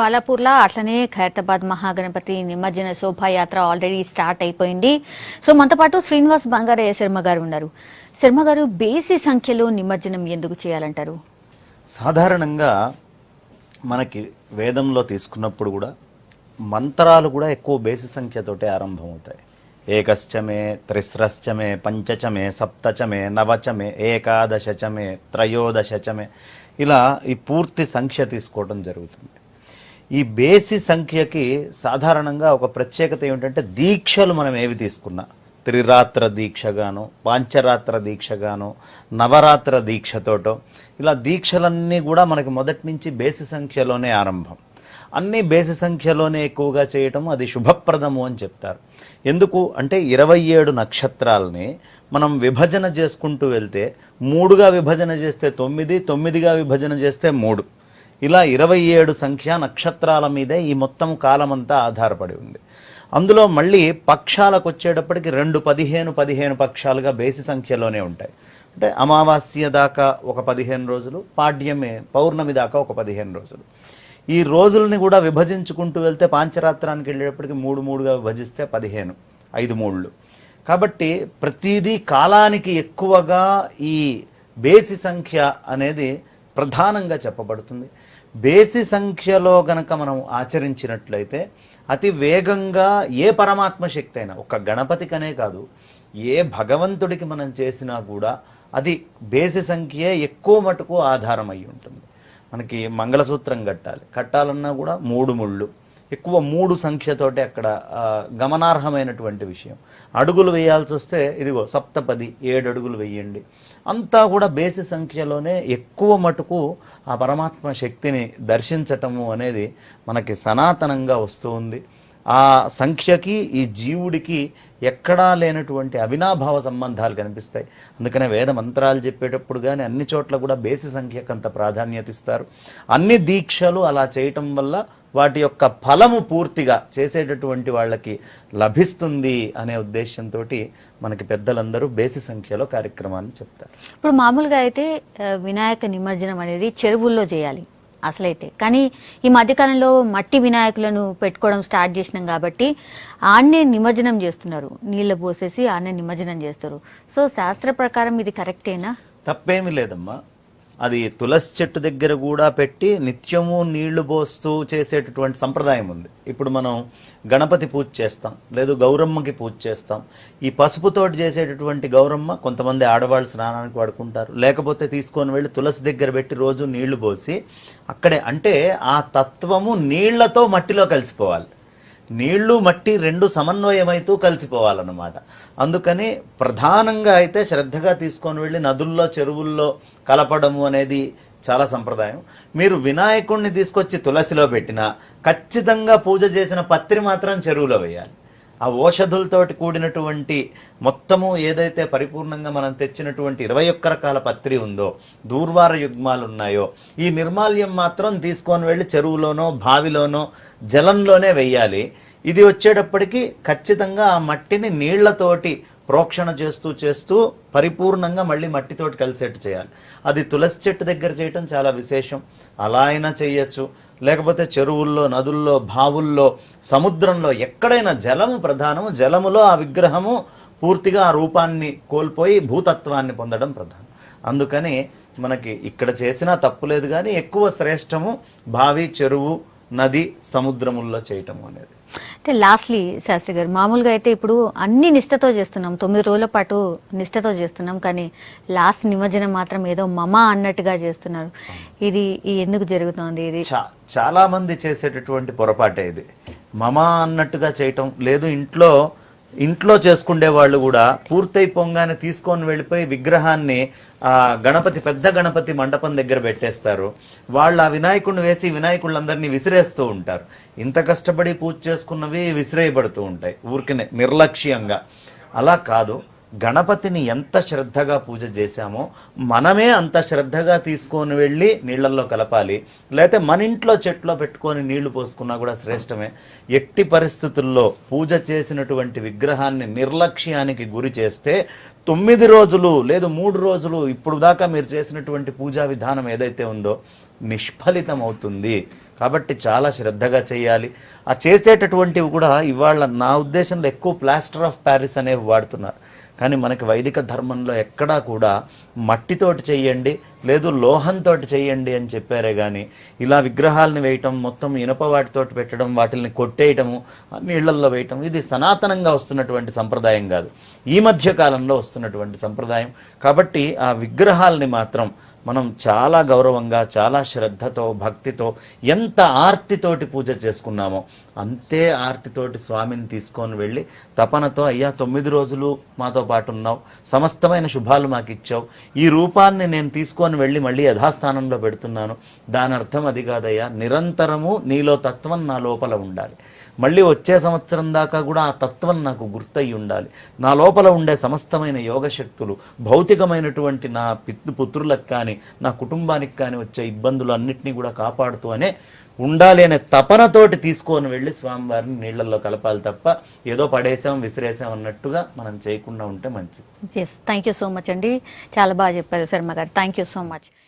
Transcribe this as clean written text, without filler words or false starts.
బాలాపూర్లో అట్లనే ఖైరతాబాద్ మహాగణపతి నిమజ్జన శోభాయాత్ర ఆల్రెడీ స్టార్ట్ అయిపోయింది. సో మనతో పాటు శ్రీనివాస్ బంగారయ్య శర్మ గారు ఉన్నారు. శర్మ గారు, బేసి సంఖ్యలో నిమజ్జనం ఎందుకు చేయాలంటారు? సాధారణంగా మనకి వేదంలో తీసుకున్నప్పుడు కూడా మంత్రాలు కూడా ఎక్కువ బేసి సంఖ్యతోటే ఆరంభమవుతాయి. ఏకశ్చమే, త్రిస్రశ్చమే, పంచచమే, సప్తచమే, నవచమే, ఏకాదశచమే, త్రయోదశచమే, ఇలా ఈ పూర్తి సంఖ్య తీసుకోవడం జరుగుతుంది. ఈ బేసి సంఖ్యకి సాధారణంగా ఒక ప్రత్యేకత ఏమిటంటే, దీక్షలు మనం ఏవి తీసుకున్నా, త్రిరాత్ర దీక్షగానో, పాంచరాత్ర దీక్షగానో, నవరాత్ర దీక్షతోటో, ఇలా దీక్షలన్నీ కూడా మనకి మొదటి నుంచి బేసి సంఖ్యలోనే ఆరంభం. అన్నీ బేసి సంఖ్యలోనే ఎక్కువగా చేయటం అది శుభప్రదము అని చెప్తారు. ఎందుకు అంటే 27 నక్షత్రాలని మనం విభజన చేసుకుంటూ వెళ్తే 3గా విభజన చేస్తే 9, 9గా విభజన చేస్తే 3, ఇలా 27 సంఖ్య నక్షత్రాల మీదే ఈ మొత్తం కాలమంతా ఆధారపడి ఉంది. అందులో మళ్ళీ పక్షాలకు వచ్చేటప్పటికి 15 పక్షాలుగా బేసి సంఖ్యలోనే ఉంటాయి. అంటే అమావాస్య దాకా ఒక 15 రోజులు, పాడ్యమే పౌర్ణమి దాకా ఒక 15 రోజులు. ఈ రోజుల్ని కూడా విభజించుకుంటూ వెళ్తే పాంచరాత్రానికి వెళ్ళేటప్పటికి 3గా విభజిస్తే 15, 5 3. కాబట్టి ప్రతిదీ కాలానికి ఎక్కువగా ఈ బేసి సంఖ్య అనేది ప్రధానంగా చెప్పబడుతుంది. బేసి సంఖ్యలో గనక మనం ఆచరించినట్లయితే అతి వేగంగా ఏ పరమాత్మ శక్తి అయినా, ఒక్క గణపతికనే కాదు, ఏ భగవంతుడికి మనం చేసినా కూడా అది బేసి సంఖ్యే ఎక్కువ మటుకు ఆధారం అయి ఉంటుంది. మనకి మంగళసూత్రం కట్టాలన్నా కూడా 3 ముళ్ళు, ఎక్కువ 3 సంఖ్యతోటి అక్కడ గమనార్హమైనటువంటి విషయం. అడుగులు వేయాల్సి వస్తే ఇదిగో సప్తపది 7 అడుగులు వేయండి. అంతా కూడా బేసి సంఖ్యలోనే ఎక్కువ మటుకు ఆ పరమాత్మ శక్తిని దర్శించటము అనేది మనకి సనాతనంగా వస్తూ ఉంది. ఆ సంఖ్యకి ఈ జీవుడికి ఎక్కడా లేనటువంటి అవినాభావ సంబంధాలు కనిపిస్తాయి. అందుకనే వేద మంత్రాలు చెప్పేటప్పుడు కానీ అన్ని చోట్ల కూడా బేసి సంఖ్యకు అంత ప్రాధాన్యత ఇస్తారు. అన్ని దీక్షలు అలా చేయటం వల్ల వాటి యొక్క ఫలము పూర్తిగా చేసేటటువంటి వాళ్ళకి లభిస్తుంది అనే ఉద్దేశంతో మనకి పెద్దలందరూ బేసి సంఖ్యలో కార్యక్రమాన్ని చెప్తారు. ఇప్పుడు మామూలుగా అయితే వినాయక నిమజ్జనం అనేది చెరువుల్లో చేయాలి అసలైతే, కానీ ఈ మధ్యకాలంలో మట్టి వినాయకులను పెట్టుకోవడం స్టార్ట్ చేసినాం కాబట్టి ఆన్నే నిమజ్జనం చేస్తున్నారు, నీళ్ళు పోసేసి ఆన్నే నిమజ్జనం చేస్తారు. సో శాస్త్ర ప్రకారం ఇది కరెక్టేనా? తప్పేమీ లేదమ్మా. అది తులసి చెట్టు దగ్గర కూడా పెట్టి నిత్యము నీళ్లు పోస్తూ చేసేటటువంటి సంప్రదాయం ఉంది. ఇప్పుడు మనం గణపతి పూజ చేస్తాం, లేదు గౌరమ్మకి పూజ చేస్తాం. ఈ పసుపుతోటి చేసేటటువంటి గౌరమ్మ కొంతమంది ఆడవాళ్ళు స్నానానికి వాడుకుంటారు, లేకపోతే తీసుకొని వెళ్ళి తులసి దగ్గర పెట్టి రోజు నీళ్లు పోసి అక్కడే, అంటే ఆ తత్వము నీళ్లతో మట్టిలో కలిసిపోవాలి. నీళ్లు మట్టి 2 సమన్వయమైతూ కలిసిపోవాలన్నమాట. అందుకని ప్రధానంగా అయితే శ్రద్ధగా తీసుకొని వెళ్ళి నదుల్లో, చెరువుల్లో కలపడము అనేది చాలా సంప్రదాయం. మీరు వినాయకుడిని తీసుకొచ్చి తులసిలో పెట్టినా ఖచ్చితంగా పూజ చేసిన పత్రి మాత్రం చెరువులో వేయాలి. ఆ ఓషధులతోటి కూడినటువంటి మొత్తము ఏదైతే పరిపూర్ణంగా మనం తెచ్చినటువంటి 21 రకాల పత్రి ఉందో, దూర్వార యుగ్మాలు ఉన్నాయో, ఈ నిర్మాల్యం మాత్రం తీసుకొని వెళ్ళి చెరువులోనో బావిలోనో జలంలోనే వెయ్యాలి. ఇది వచ్చేటప్పటికి ఖచ్చితంగా ఆ మట్టిని నీళ్లతోటి ప్రోక్షణ చేస్తూ చేస్తూ పరిపూర్ణంగా మళ్ళీ మట్టితోటి కలిసేట్టు చేయాలి. అది తులసి చెట్టు దగ్గర చేయటం చాలా విశేషం. అలా అయినా చేయొచ్చు, లేకపోతే చెరువుల్లో, నదుల్లో, బావుల్లో, సముద్రంలో ఎక్కడైనా జలము ప్రధానము. జలములో ఆ విగ్రహము పూర్తిగా ఆ రూపాన్ని కోల్పోయి భూతత్వాన్ని పొందడం ప్రధానం. అందుకని మనకి ఇక్కడ చేసినా తప్పులేదు, కానీ ఎక్కువ శ్రేష్టము బావి, చెరువు, నది, సముద్రముల్లో చేయటం అనేది. అంటే లాస్ట్లీ శాస్త్రి గారు, మామూలుగా అయితే ఇప్పుడు అన్ని నిష్ఠతో చేస్తున్నాం, 9 రోజుల పాటు నిష్ఠతో చేస్తున్నాం, కానీ లాస్ట్ నిమజ్జనం మాత్రం ఏదో మమ అన్నట్టుగా చేస్తున్నారు. ఇది ఎందుకు జరుగుతోంది? ఇది చాలా మంది చేసేటటువంటి పొరపాటే ఇది. మమ అన్నట్టుగా చేయటం లేదు. ఇంట్లో చేసుకునే వాళ్ళు కూడా పూర్తయిపోగానే తీసుకొని వెళ్ళిపోయి విగ్రహాన్ని గణపతి, పెద్ద గణపతి మండపం దగ్గర పెట్టేస్తారు. వాళ్ళు ఆ వినాయకుడిని వేసి వినాయకుళ్ళందరినీ విసిరేస్తూ ఉంటారు. ఇంత కష్టపడి పూజ చేసుకున్నవి విసిరేయబడుతూ ఉంటాయి ఊరికనే నిర్లక్ష్యంగా. అలా కాదు, గణపతిని ఎంత శ్రద్ధగా పూజ చేశామో మనమే అంత శ్రద్ధగా తీసుకొని వెళ్ళి నీళ్లలో కలపాలి. లేకపోతే మన ఇంట్లో చెట్లో పెట్టుకొని నీళ్లు పోసుకున్నా కూడా శ్రేష్టమే. ఎట్టి పరిస్థితుల్లో పూజ చేసినటువంటి విగ్రహాన్ని నిర్లక్ష్యానికి గురి చేస్తే 9 రోజులు లేదు 3 రోజులు ఇప్పుడు దాకా మీరు చేసినటువంటి పూజా విధానం ఏదైతే ఉందో నిష్ఫలితం అవుతుంది. కాబట్టి చాలా శ్రద్ధగా చేయాలి. ఆ చేసేటటువంటివి కూడా ఇవాళ నా ఉద్దేశంలో ఎక్కువ ప్లాస్టర్ ఆఫ్ ప్యారిస్ అనేవి వాడుతున్నారు. కానీ మనకి వైదిక ధర్మంలో ఎక్కడా కూడా మట్టితోటి చెయ్యండి, లేదు లోహంతో చెయ్యండి అని చెప్పారే కానీ ఇలా విగ్రహాలను వేయటం, మొత్తం ఇనప వాటితోటి పెట్టడం, వాటిని కొట్టేయటము, నీళ్లల్లో వేయటం, ఇది సనాతనంగా వస్తున్నటువంటి సంప్రదాయం కాదు, ఈ మధ్య కాలంలో వస్తున్నటువంటి సంప్రదాయం. కాబట్టి ఆ విగ్రహాలని మాత్రం మనం చాలా గౌరవంగా, చాలా శ్రద్ధతో, భక్తితో, ఎంత ఆర్తితోటి పూజ చేసుకున్నామో అంతే ఆర్తితోటి స్వామిని తీసుకొని వెళ్ళి తపనతో, అయ్యా 9 రోజులు మాతో పాటు ఉన్నావు, సమస్తమైన శుభాలు మాకు ఇచ్చావు, ఈ రూపాన్ని నేను తీసుకొని వెళ్ళి మళ్ళీ యథాస్థానంలో పెడుతున్నాను, దాని అర్థం అది కాదయ్యా, నిరంతరము నీలో తత్వం నా లోపల ఉండాలి, మళ్ళీ వచ్చే సంవత్సరం దాకా కూడా ఆ తత్వం నాకు గుర్తయి ఉండాలి, నా లోపల ఉండే సమస్తమైన యోగశక్తులు భౌతికమైనటువంటి నా పుత్రులకు కానీ నా కుటుంబానికి కానీ వచ్చే ఇబ్బందులు అన్నిటినీ కూడా కాపాడుతూ అనే ఉండాలి అనే తపనతోటి తీసుకొని వెళ్ళి స్వామివారిని నీళ్లలో కలపాలి తప్ప ఏదో పడేసాం విసిరేసాం అన్నట్టుగా మనం చేయకుండా ఉంటే మంచిది. Yes, thank you so much అండి, చాలా బాగా చెప్పారు శర్మ గారు, థ్యాంక్ యూ సో మచ్.